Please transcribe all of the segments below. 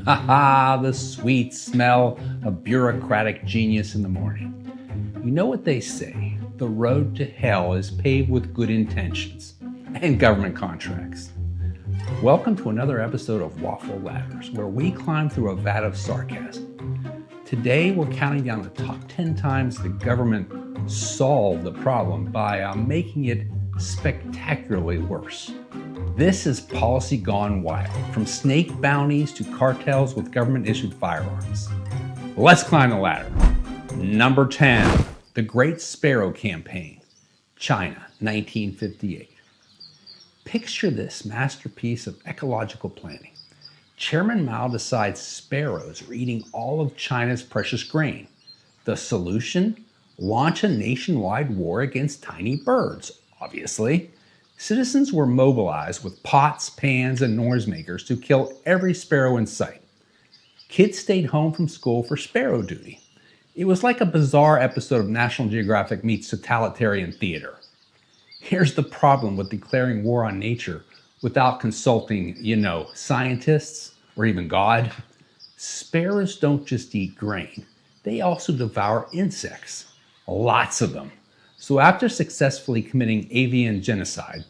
Ha, the sweet smell of bureaucratic genius in the morning. You know what they say, the road to hell is paved with good intentions and government contracts. Welcome to another episode of Waffle Ladders, where we climb through a vat of sarcasm. Today, we're counting down the top 10 times the government solved the problem by making it spectacularly worse. This is policy gone wild, from snake bounties to cartels with government-issued firearms. Let's climb the ladder. Number 10, the Great Sparrow Campaign, China, 1958. Picture this masterpiece of ecological planning. Chairman Mao decides sparrows are eating all of China's precious grain. The solution? Launch a nationwide war against tiny birds, obviously. Citizens were mobilized with pots, pans, and noisemakers to kill every sparrow in sight. Kids stayed home from school for sparrow duty. It was like a bizarre episode of National Geographic meets totalitarian theater. Here's the problem with declaring war on nature without consulting, scientists or even God. Sparrows don't just eat grain. They also devour insects. Lots of them. So after successfully committing avian genocide,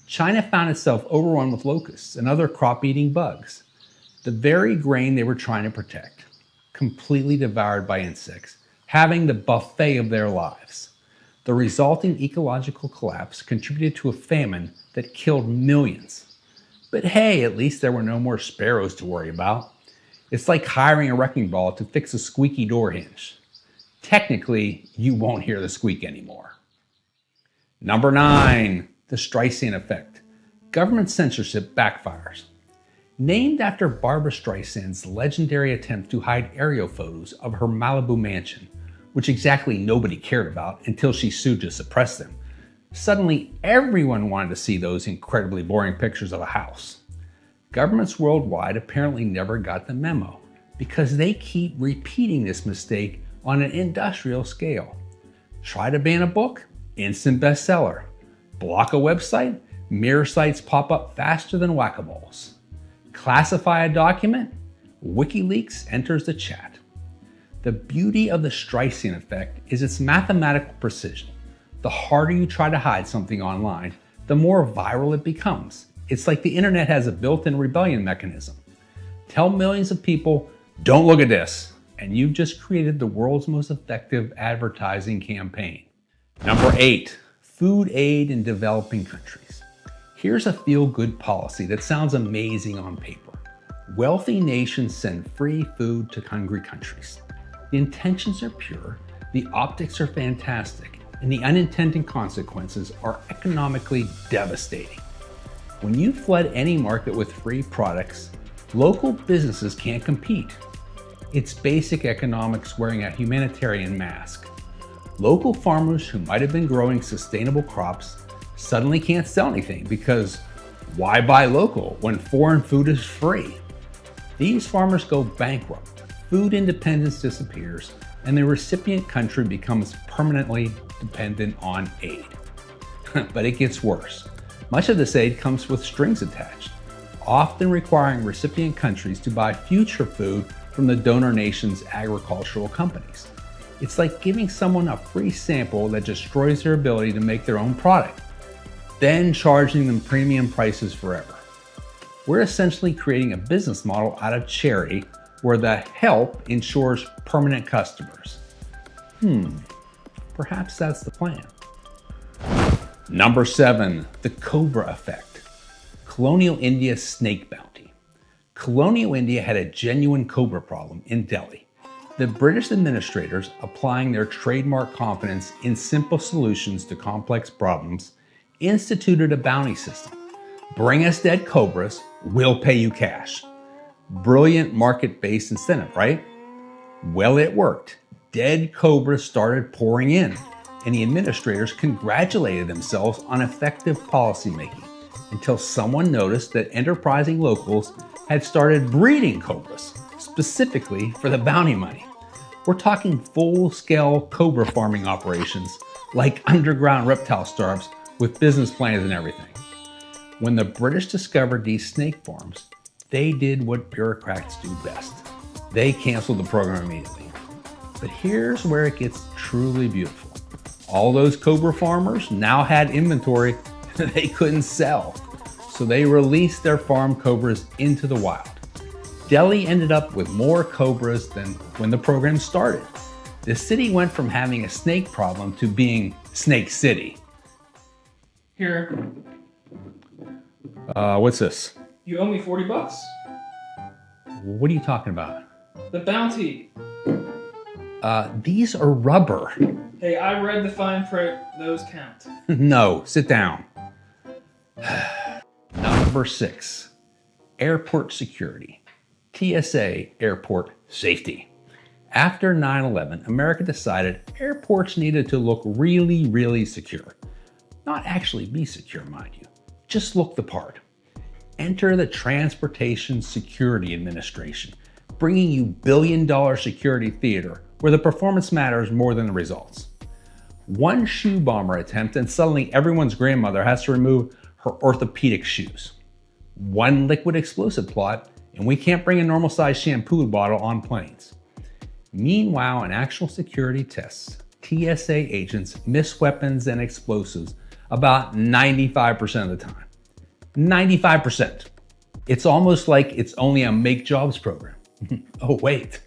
China found itself overrun with locusts and other crop-eating bugs. The very grain they were trying to protect, completely devoured by insects, having the buffet of their lives. The resulting ecological collapse contributed to a famine that killed millions. But hey, at least there were no more sparrows to worry about. It's like hiring a wrecking ball to fix a squeaky door hinge. Technically, you won't hear the squeak anymore. Number 9, the Streisand effect. Government censorship backfires. Named after Barbra Streisand's legendary attempt to hide aerial photos of her Malibu mansion, which exactly nobody cared about until she sued to suppress them, suddenly everyone wanted to see those incredibly boring pictures of a house. Governments worldwide apparently never got the memo because they keep repeating this mistake on an industrial scale. Try to ban a book? Instant bestseller. Block a website? Mirror sites pop up faster than whack-a-moles. Classify a document? WikiLeaks enters the chat. The beauty of the Streisand effect is its mathematical precision. The harder you try to hide something online, the more viral it becomes. It's like the internet has a built-in rebellion mechanism. Tell millions of people, don't look at this, and you've just created the world's most effective advertising campaign. Number 8, food aid in developing countries. Here's a feel-good policy that sounds amazing on paper. Wealthy nations send free food to hungry countries. The intentions are pure, the optics are fantastic, and the unintended consequences are economically devastating. When you flood any market with free products, local businesses can't compete. It's basic economics wearing a humanitarian mask. Local farmers who might have been growing sustainable crops suddenly can't sell anything because why buy local when foreign food is free? These farmers go bankrupt, food independence disappears, and the recipient country becomes permanently dependent on aid. But it gets worse. Much of this aid comes with strings attached, often requiring recipient countries to buy future food from the donor nation's agricultural companies. It's like giving someone a free sample that destroys their ability to make their own product, then charging them premium prices forever. We're essentially creating a business model out of charity where the help ensures permanent customers. Perhaps that's the plan. Number 7, the Cobra effect. Colonial India's snake bounty. Colonial India had a genuine cobra problem in Delhi. The British administrators, applying their trademark confidence in simple solutions to complex problems, instituted a bounty system. Bring us dead cobras, we'll pay you cash. Brilliant market-based incentive, right? Well, it worked. Dead cobras started pouring in, and the administrators congratulated themselves on effective policymaking until someone noticed that enterprising locals had started breeding cobras, specifically for the bounty money. We're talking full-scale cobra farming operations, like underground reptile startups with business plans and everything. When the British discovered these snake farms, They did what bureaucrats do best. They canceled the program immediately. But here's where it gets truly beautiful. All those Cobra farmers now had inventory they couldn't sell. So they released their farm Cobras into the wild. Delhi ended up with more Cobras than when the program started. The city went from having a snake problem to being Snake City. Here, What's this? you owe me $40. What are you talking about? The bounty. These are rubber. Hey, I read the fine print. Those count. No, sit down. Number 6, airport security. TSA, airport safety. After 9/11, America decided airports needed to look really, really secure. Not actually be secure, mind you. Just look the part. Enter the Transportation Security Administration, bringing you billion-dollar security theater where the performance matters more than the results. One shoe bomber attempt and suddenly everyone's grandmother has to remove her orthopedic shoes. One liquid explosive plot and we can't bring a normal-sized shampoo bottle on planes. Meanwhile, in actual security tests, TSA agents miss weapons and explosives about 95% of the time. 95%. It's almost like it's only a make jobs program. Oh, wait.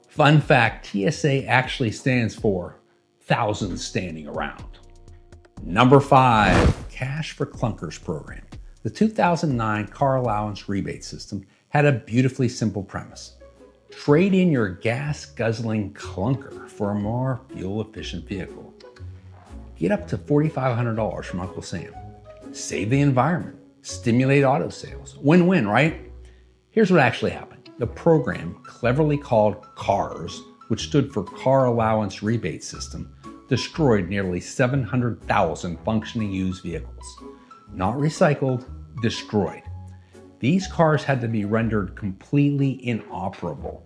Fun fact, TSA actually stands for thousands standing around. Number 5, Cash for Clunkers program. The 2009 car allowance rebate system had a beautifully simple premise. Trade in your gas-guzzling clunker for a more fuel-efficient vehicle. Get up to $4,500 from Uncle Sam. Save the environment. Stimulate auto sales. Win-win, right? Here's what actually happened. The program, cleverly called CARS, which stood for Car Allowance Rebate System, destroyed nearly 700,000 functioning used vehicles. Not recycled, destroyed. These cars had to be rendered completely inoperable,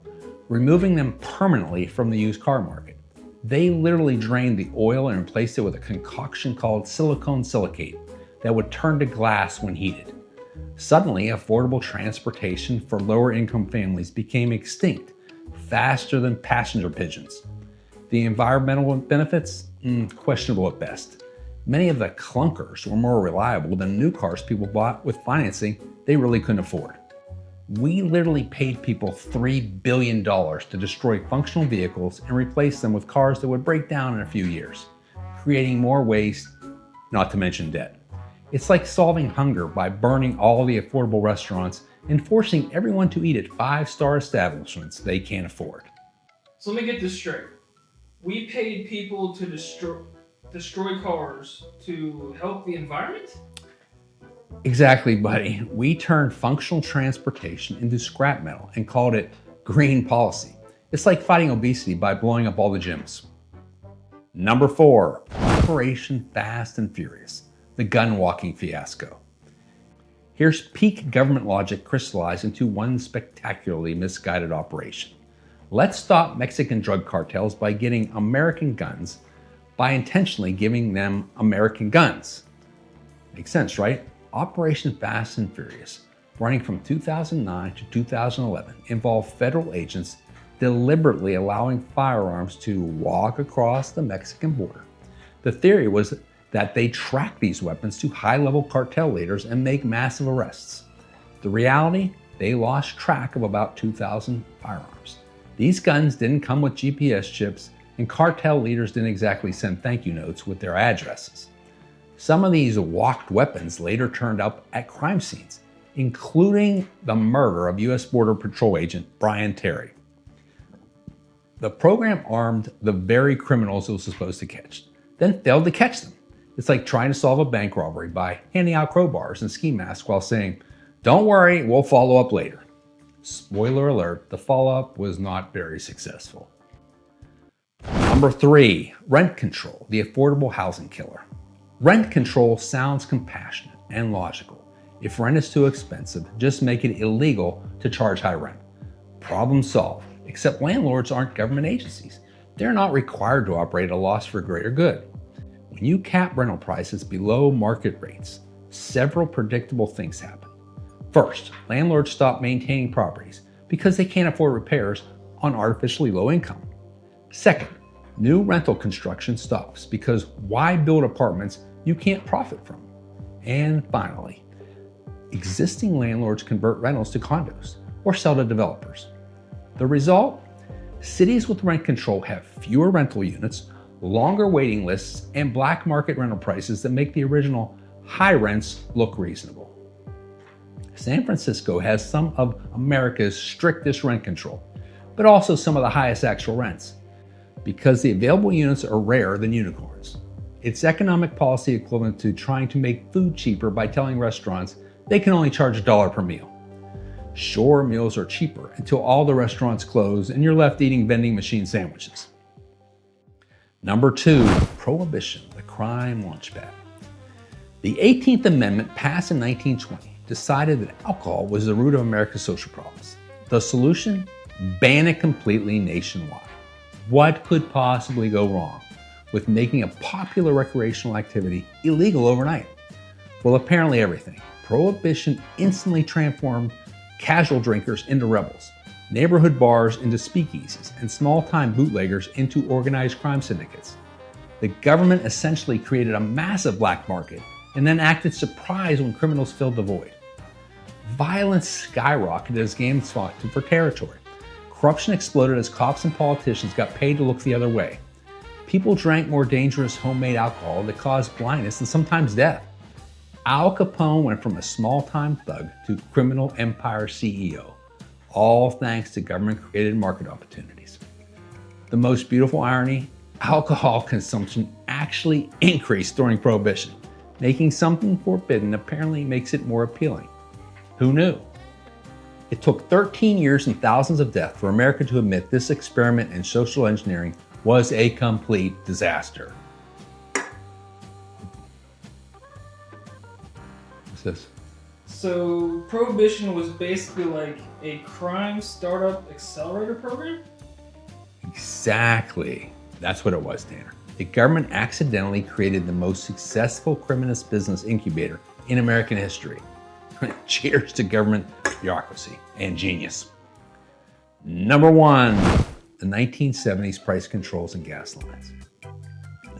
removing them permanently from the used car market. They literally drained the oil and replaced it with a concoction called silicone silicate that would turn to glass when heated. Suddenly, affordable transportation for lower income families became extinct faster than passenger pigeons. The environmental benefits? Questionable at best. Many of the clunkers were more reliable than new cars people bought with financing they really couldn't afford. We literally paid people $3 billion to destroy functional vehicles and replace them with cars that would break down in a few years, creating more waste, not to mention debt. It's like solving hunger by burning all the affordable restaurants and forcing everyone to eat at 5-star establishments they can't afford. So let me get this straight. We paid people to destroy cars to help the environment? Exactly, buddy. We turned functional transportation into scrap metal and called it green policy. It's like fighting obesity by blowing up all the gyms. Number 4, Operation Fast and Furious, the gun walking fiasco. Here's peak government logic crystallized into one spectacularly misguided operation. Let's stop Mexican drug cartels by getting American guns by intentionally giving them American guns. Makes sense, right? Operation Fast and Furious, running from 2009 to 2011, involved federal agents deliberately allowing firearms to walk across the Mexican border. The theory was that they track these weapons to high-level cartel leaders and make massive arrests. The reality, they lost track of about 2,000 firearms. These guns didn't come with GPS chips, and cartel leaders didn't exactly send thank you notes with their addresses. Some of these walked weapons later turned up at crime scenes, including the murder of U.S. Border Patrol agent Brian Terry. The program armed the very criminals it was supposed to catch, then failed to catch them. It's like trying to solve a bank robbery by handing out crowbars and ski masks while saying, "Don't worry, we'll follow up later." Spoiler alert, the follow-up was not very successful. Number 3, rent control, the affordable housing killer. Rent control sounds compassionate and logical. If rent is too expensive, just make it illegal to charge high rent. Problem solved, except landlords aren't government agencies. They're not required to operate at a loss for greater good. When you cap rental prices below market rates, several predictable things happen. First, landlords stopped maintaining properties because they can't afford repairs on artificially low income. Second, new rental construction stops because why build apartments you can't profit from? And finally, existing landlords convert rentals to condos or sell to developers. The result? Cities with rent control have fewer rental units, longer waiting lists, and black market rental prices that make the original high rents look reasonable. San Francisco has some of America's strictest rent control, but also some of the highest actual rents. Because the available units are rarer than unicorns. It's economic policy equivalent to trying to make food cheaper by telling restaurants they can only charge $1 per meal. Sure, meals are cheaper until all the restaurants close and you're left eating vending machine sandwiches. Number 2, Prohibition, the crime launchpad. The 18th Amendment, passed in 1920, decided that alcohol was the root of America's social problems. The solution? Ban it completely nationwide. What could possibly go wrong with making a popular recreational activity illegal overnight? Well, apparently everything. Prohibition instantly transformed casual drinkers into rebels, neighborhood bars into speakeasies, and small-time bootleggers into organized crime syndicates. The government essentially created a massive black market and then acted surprised when criminals filled the void. Violence skyrocketed as gangs fought for territory. Corruption exploded as cops and politicians got paid to look the other way. People drank more dangerous homemade alcohol that caused blindness and sometimes death. Al Capone went from a small-time thug to criminal empire CEO, all thanks to government-created market opportunities. The most beautiful irony, alcohol consumption actually increased during Prohibition. Making something forbidden apparently makes it more appealing. Who knew? It took 13 years and thousands of deaths for America to admit this experiment in social engineering was a complete disaster. What's this? So Prohibition was basically like a crime startup accelerator program? Exactly. That's what it was, Tanner. The government accidentally created the most successful criminalist business incubator in American history. Cheers to government bureaucracy and genius. Number 1, the 1970s price controls and gas lines.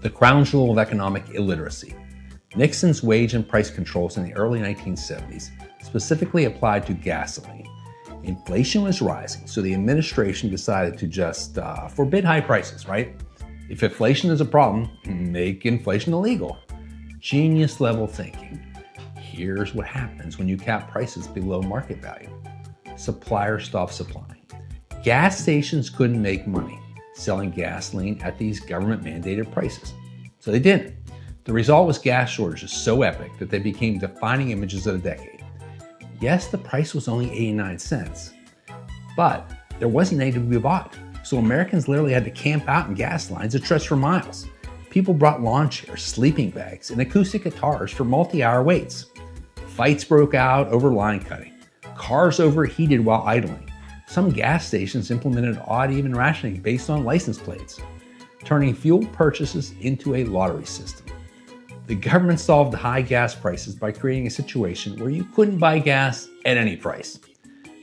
The crown jewel of economic illiteracy. Nixon's wage and price controls in the early 1970s specifically applied to gasoline. Inflation was rising, so the administration decided to just forbid high prices, right? If inflation is a problem, make inflation illegal. Genius level thinking. Here's what happens when you cap prices below market value. Suppliers stop supplying. Gas stations couldn't make money selling gasoline at these government-mandated prices, so they didn't. The result was gas shortages so epic that they became defining images of the decade. Yes, the price was only 89 cents, but there wasn't any to be bought, so Americans literally had to camp out in gas lines that stretched for miles. People brought lawn chairs, sleeping bags, and acoustic guitars for multi-hour waits. Fights broke out over line cutting. Cars overheated while idling. Some gas stations implemented odd even rationing based on license plates, turning fuel purchases into a lottery system. The government solved the high gas prices by creating a situation where you couldn't buy gas at any price.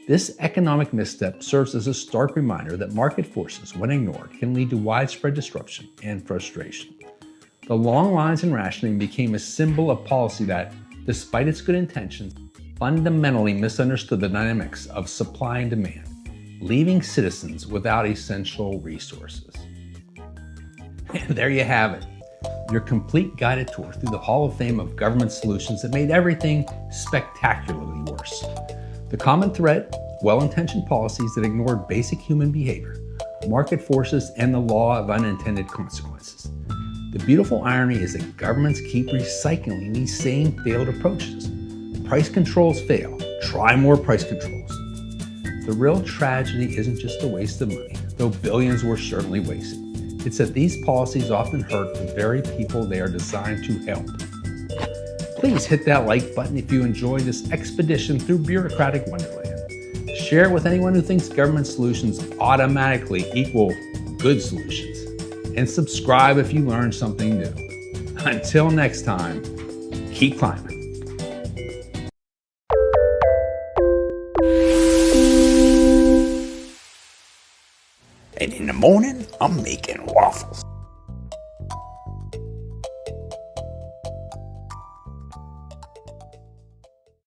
This economic misstep serves as a stark reminder that market forces, when ignored, can lead to widespread disruption and frustration. The long lines and rationing became a symbol of policy that, despite its good intentions, fundamentally misunderstood the dynamics of supply and demand, leaving citizens without essential resources. And there you have it, your complete guided tour through the Hall of Fame of government solutions that made everything spectacularly worse. The common thread, well-intentioned policies that ignored basic human behavior, market forces, and the law of unintended consequences. The beautiful irony is that governments keep recycling these same failed approaches. Price controls fail. Try more price controls. The real tragedy isn't just a waste of money, though billions were certainly wasted. It's that these policies often hurt the very people they are designed to help. Please hit that like button if you enjoy this expedition through bureaucratic wonderland. Share it with anyone who thinks government solutions automatically equal good solutions. And subscribe if you learned something new. Until next time, keep climbing. In the morning, I'm making waffles.